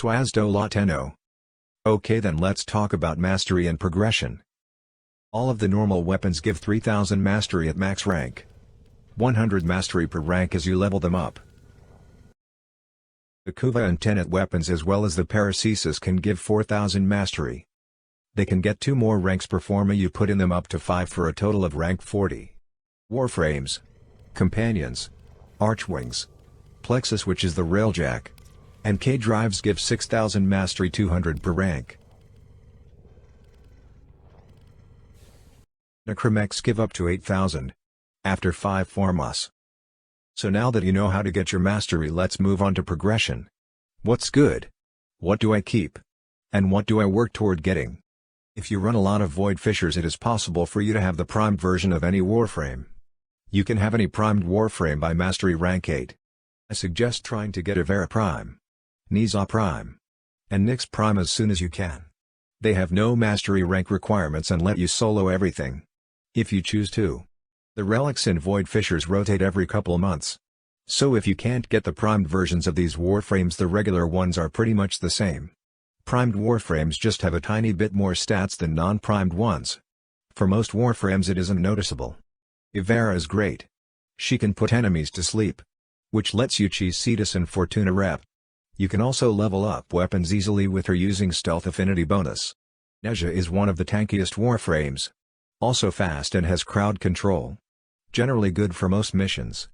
Swazdo Lateno. Okay, then let's talk about mastery and progression. All of the normal weapons give 3000 mastery at max rank. 100 mastery per rank as you level them up. The Kuva and Tenet weapons as well as the Paracesis can give 4000 mastery. They can get 2 more ranks per forma you put in them up to 5 for a total of rank 40. Warframes, Companions, Archwings, Plexus, which is the railjack, and K-drives give 6000 mastery, 200 per rank. Necromex give up to 8000 after 5 formas. So now that you know how to get your mastery, let's move on to progression. What's good? What do I keep? And what do I work toward getting? If you run a lot of Void Fissures, it is possible for you to have the primed version of any warframe. You can have any primed warframe by mastery rank 8. I suggest trying to get Ivera Prime, Nisa Prime, and Nyx Prime as soon as you can. They have no mastery rank requirements and let you solo everything, if you choose to. The relics in Void Fissures rotate every couple months. So if you can't get the primed versions of these warframes, the regular ones are pretty much the same. Primed warframes just have a tiny bit more stats than non-primed ones. For most warframes it isn't noticeable. Ivera is great. She can put enemies to sleep, which lets you cheese Cetus and Fortuna rep. You can also level up weapons easily with her using Stealth Affinity bonus. Nezha is one of the tankiest warframes. Also fast and has crowd control. Generally good for most missions.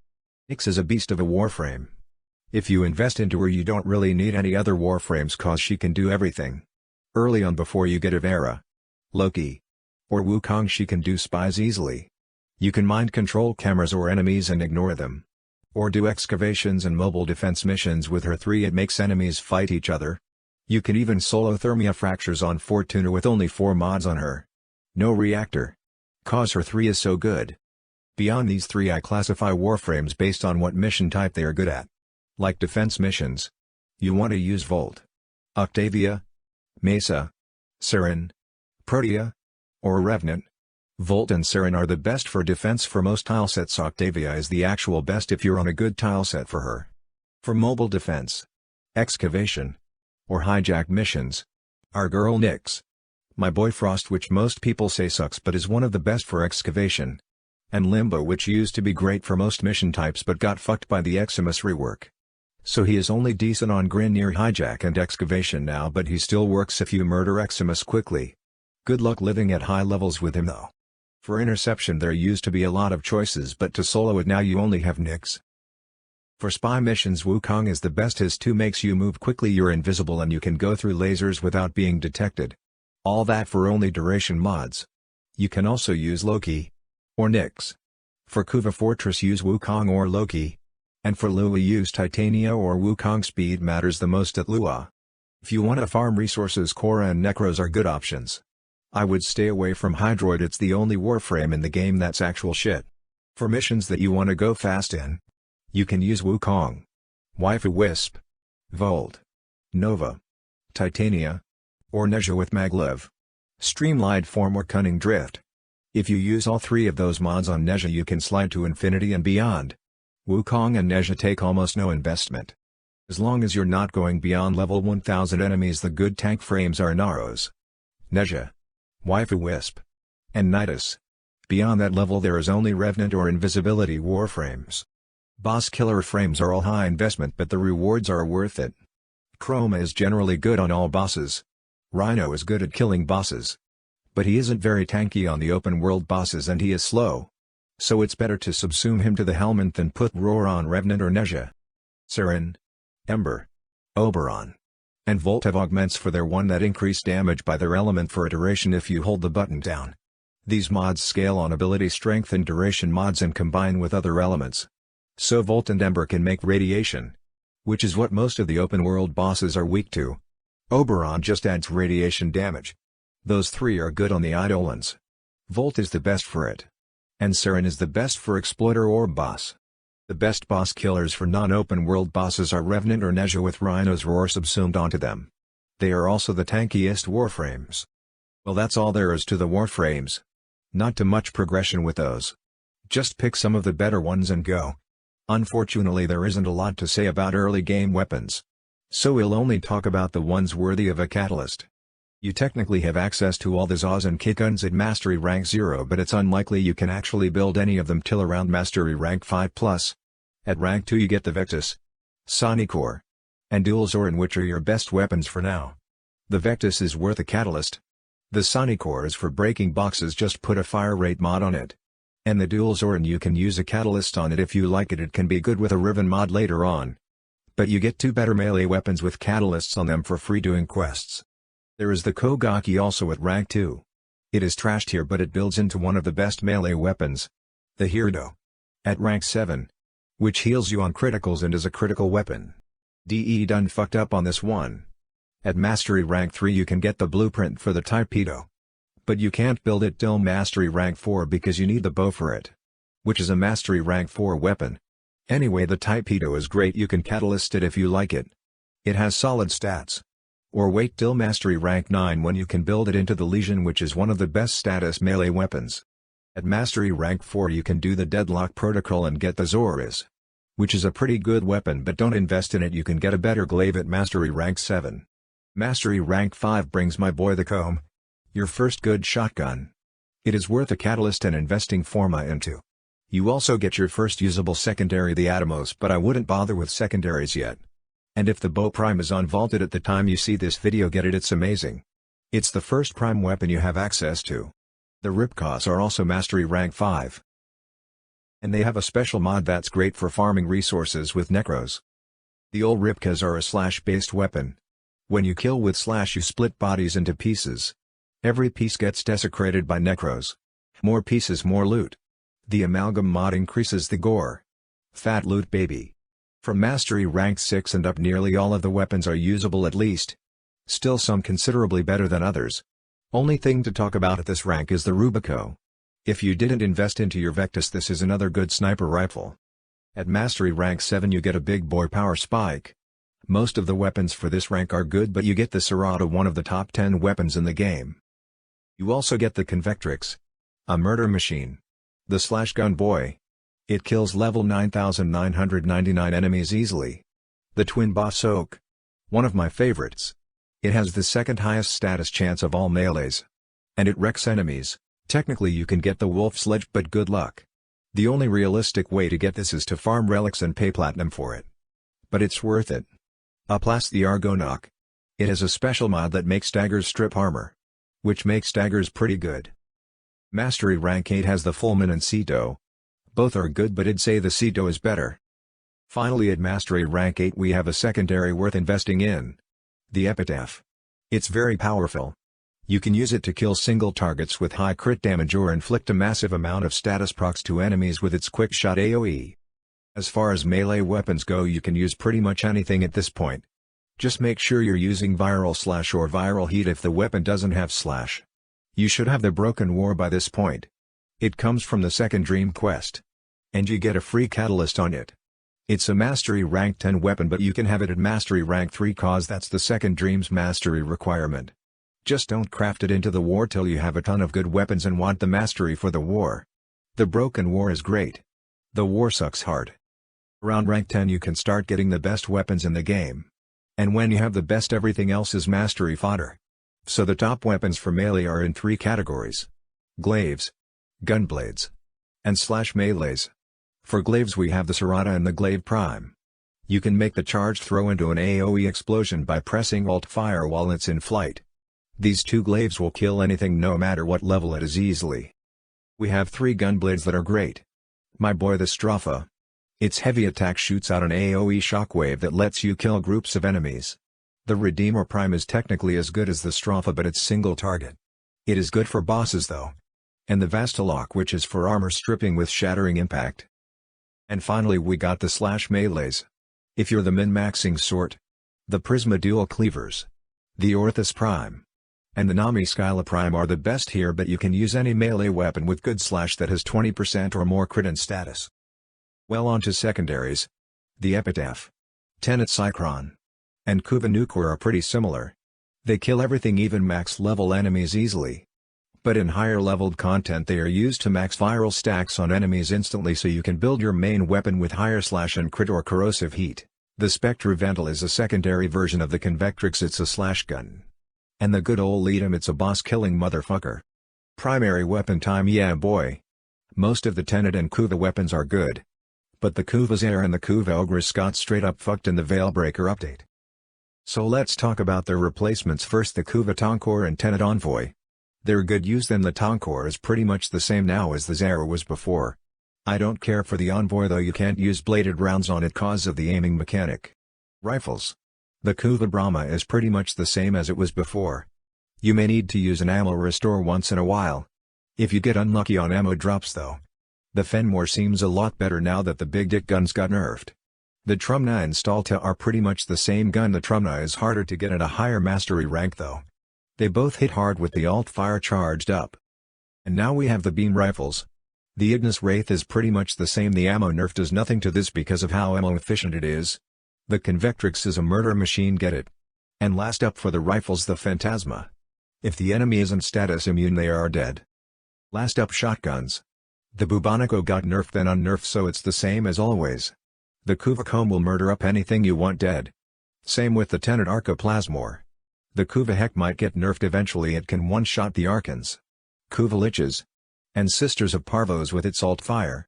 Nyx is a beast of a warframe. If you invest into her, you don't really need any other warframes cause she can do everything. Early on, before you get Ivera, Loki, or Wukong, she can do spies easily. You can mind control cameras or enemies and ignore them. Or do excavations and mobile defense missions with her 3. It makes enemies fight each other. You can even solo Thermia Fractures on Fortuna with only 4 mods on her. No reactor. Cause her 3 is so good. Beyond these 3, I classify warframes based on what mission type they are good at. Like defense missions, you want to use Volt, Octavia, Mesa, Siren, Protea, or Revenant. Volt and Siren are the best for defense for most tilesets. Octavia is the actual best if you're on a good tileset for her. For mobile defense, excavation, or hijack missions, our girl Nyx. My boy Frost, which most people say sucks but is one of the best for excavation. And Limbo, which used to be great for most mission types but got fucked by the Eximus rework. So he is only decent on Grineer hijack and excavation now, but he still works if you murder Eximus quickly. Good luck living at high levels with him though. For interception there used to be a lot of choices, but to solo it now you only have Nyx. For spy missions, Wukong is the best. His 2 makes you move quickly, you're invisible and you can go through lasers without being detected. All that for only duration mods. You can also use Loki or Nyx. For Kuva Fortress use Wukong or Loki. And for Lua use Titania or Wukong. Speed matters the most at Lua. If you want to farm resources, Korra and Necros are good options. I would stay away from Hydroid, it's the only warframe in the game that's actual shit. For missions that you want to go fast in, you can use Wukong, Waifu Wisp, Volt, Nova, Titania, or Nezha with Maglev, Streamlined Form or Cunning Drift. If you use all 3 of those mods on Nezha, you can slide to infinity and beyond. Wukong and Nezha take almost no investment. As long as you're not going beyond level 1000 enemies, the good tank frames are Naros, Nezha, Waifu Wisp, and Nidus. Beyond that level there is only Revenant or Invisibility warframes. Boss killer frames are all high investment, but the rewards are worth it. Chroma is generally good on all bosses. Rhino is good at killing bosses. But he isn't very tanky on the open world bosses and he is slow. So it's better to subsume him to the Helminth than put Roar on Revenant or Nezha. Siren, Ember, Oberon, and Volt have augments for their 1 that increase damage by their element for a duration if you hold the button down. These mods scale on ability strength and duration mods and combine with other elements. So Volt and Ember can make radiation, which is what most of the open world bosses are weak to. Oberon just adds radiation damage. Those 3 are good on the Eidolons. Volt is the best for it. And Siren is the best for Exploiter or boss. The best boss killers for non-open world bosses are Revenant or Nezha with Rhino's Roar subsumed onto them. They are also the tankiest warframes. Well, that's all there is to the warframes. Not too much progression with those. Just pick some of the better ones and go. Unfortunately there isn't a lot to say about early game weapons. So we'll only talk about the ones worthy of a catalyst. You technically have access to all the Zaws and kick guns at Mastery Rank 0, but it's unlikely you can actually build any of them till around Mastery Rank 5+. At Rank 2 you get the Vectis, Sonicore, and Dual Zorin, which are your best weapons for now. The Vectis is worth a catalyst. The Sonicore is for breaking boxes, just put a fire rate mod on it. And the Dual Zorin, you can use a catalyst on it if you like it can be good with a Riven mod later on. But you get 2 better melee weapons with catalysts on them for free doing quests. There is the Kogaki also at Rank 2. It is trashed here but it builds into one of the best melee weapons. The Hirdo. At Rank 7. Which heals you on criticals and is a critical weapon. DE done fucked up on this one. At Mastery Rank 3 you can get the blueprint for the Typedo. But you can't build it till Mastery Rank 4 because you need the bow for it. Which is a Mastery Rank 4 weapon. Anyway, the Typedo is great, you can catalyst it if you like it. It has solid stats. Or wait till Mastery Rank 9 when you can build it into the Legion, which is one of the best status melee weapons. At Mastery Rank 4 you can do the Deadlock Protocol and get the Zoris. Which is a pretty good weapon, but don't invest in it, you can get a better glaive at Mastery Rank 7. Mastery Rank 5 brings my boy the Comb. Your first good shotgun. It is worth a catalyst and investing Forma into. You also get your first usable secondary, the Atomos, but I wouldn't bother with secondaries yet. And if the Bow Prime is unvaulted at the time you see this video, get it, it's amazing. It's the first prime weapon you have access to. The Ripcos are also Mastery Rank 5. And they have a special mod that's great for farming resources with Necros. The old Ripkas are a slash-based weapon. When you kill with slash you split bodies into pieces. Every piece gets desecrated by Necros. More pieces, more loot. The Amalgam mod increases the gore. Fat loot, baby. From Mastery Rank 6 and up nearly all of the weapons are usable at least. Still some considerably better than others. Only thing to talk about at this rank is the Rubico. If you didn't invest into your Vectis, this is another good sniper rifle. At Mastery Rank 7 you get a big boy power spike. Most of the weapons for this rank are good, but you get the Serrata, one of the top 10 weapons in the game. You also get the Convectrix. A murder machine. The Slash Gun Boy. It kills level 9,999 enemies easily. The Twin Boss Oak. One of my favorites. It has the second highest status chance of all melees. And it wrecks enemies. Technically you can get the Wolf Sledge, but good luck. The only realistic way to get this is to farm relics and pay platinum for it. But it's worth it. Plus the Argonaut. It has a special mod that makes daggers strip armor. Which makes daggers pretty good. Mastery Rank 8 has the Fulmin and Ceto. Both are good, but I'd say the Ceto is better. Finally, at Mastery Rank 8 we have a secondary worth investing in. The Epitaph. It's very powerful. You can use it to kill single targets with high crit damage or inflict a massive amount of status procs to enemies with its quick shot AoE. As far as melee weapons go, you can use pretty much anything at this point. Just make sure you're using Viral Slash or Viral Heat if the weapon doesn't have Slash. You should have the Broken War by this point. It comes from the second Dream Quest. And you get a free catalyst on it. It's a Mastery Rank 10 weapon, but you can have it at Mastery Rank 3 cause that's the second Dream's Mastery requirement. Just don't craft it into the war till you have a ton of good weapons and want the Mastery for the war. The Broken War is great. The war sucks hard. Around Rank 10 you can start getting the best weapons in the game. And when you have the best, everything else is Mastery fodder. So the top weapons for melee are in 3 categories. Glaives, Gunblades, and Slash Melees. For glaives we have the Serrata and the Glaive Prime. You can make the charged throw into an AoE explosion by pressing Alt Fire while it's in flight. These 2 glaives will kill anything no matter what level it is easily. We have 3 Gunblades that are great. My boy the Stropha. Its heavy attack shoots out an AoE shockwave that lets you kill groups of enemies. The Redeemer Prime is technically as good as the Stropha, but it's single target. It is good for bosses though. And the Vastalok, which is for armor stripping with shattering impact. And finally we got the Slash Melees. If you're the min-maxing sort. The Prisma Dual Cleavers. The Orthus Prime. And the Nami Skyla Prime are the best here, but you can use any melee weapon with good slash that has 20% or more crit and status. Well, on to secondaries. The Epitaph, Tenet Cycron, and Kuvanukor are pretty similar. They kill everything, even max level enemies easily. But in higher leveled content they are used to max viral stacks on enemies instantly, so you can build your main weapon with higher slash and crit or corrosive heat. The Spectre Ventil is a secondary version of the Convectrix. It's a slash gun. And the good old Lead'em, it's a boss-killing motherfucker. Primary weapon time, yeah boy. Most of the Tenet and Kuva weapons are good. But the Kuva's Air and the Kuva Ogres got straight up fucked in the Veilbreaker update. So let's talk about their replacements first, the Kuva Tonkor and Tenet Envoy. They're good use, then the Tonkor is pretty much the same now as the Zara was before. I don't care for the Envoy though, you can't use bladed rounds on it cause of the aiming mechanic. Rifles. The Kuva Brahma is pretty much the same as it was before. You may need to use an ammo restore once in a while. If you get unlucky on ammo drops though. The Fenmore seems a lot better now that the big dick guns got nerfed. The Trumna and Stalta are pretty much the same gun. The Trumna is harder to get at a higher mastery rank though. They both hit hard with the alt fire charged up. And now we have the beam rifles. The Ignis Wraith is pretty much the same. The ammo nerf does nothing to this because of how ammo efficient it is. The Convectrix is a murder machine, get it? And last up for the rifles, the Phantasma. If the enemy isn't status immune they are dead. Last up, shotguns. The Bubonico got nerfed then unnerfed, so it's the same as always. The Kuva Comb will murder up anything you want dead. Same with the Tenet Arcoplasmor. The Kuva Heck might get nerfed eventually, it can one-shot the Archons. Kuva Liches. And Sisters of Parvos with its alt fire.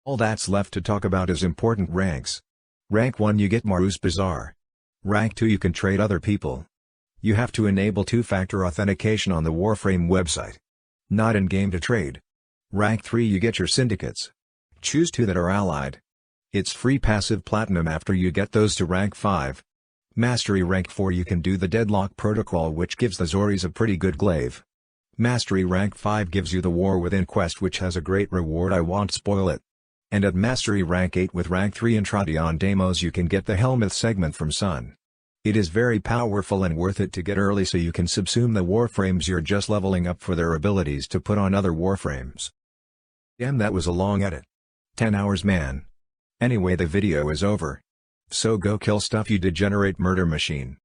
All that's left to talk about is important ranks. Rank 1 you get Marus Bazaar. Rank 2 you can trade other people. You have to enable two-factor authentication on the Warframe website. Not in-game to trade. Rank 3 you get your syndicates. Choose 2 that are allied. It's free passive platinum after you get those to rank 5. Mastery rank 4 you can do the Deadlock Protocol, which gives the Zoris a pretty good glaive. Mastery rank 5 gives you the War Within quest, which has a great reward, I won't spoil it. And at Mastery rank 8 with rank 3 Intradion Demos you can get the Helmuth segment from Sun. It is very powerful and worth it to get early so you can subsume the Warframes you're just leveling up for their abilities to put on other Warframes. Damn, that was a long edit. 10 hours, man. Anyway, the video is over. So go kill stuff, you degenerate murder machine.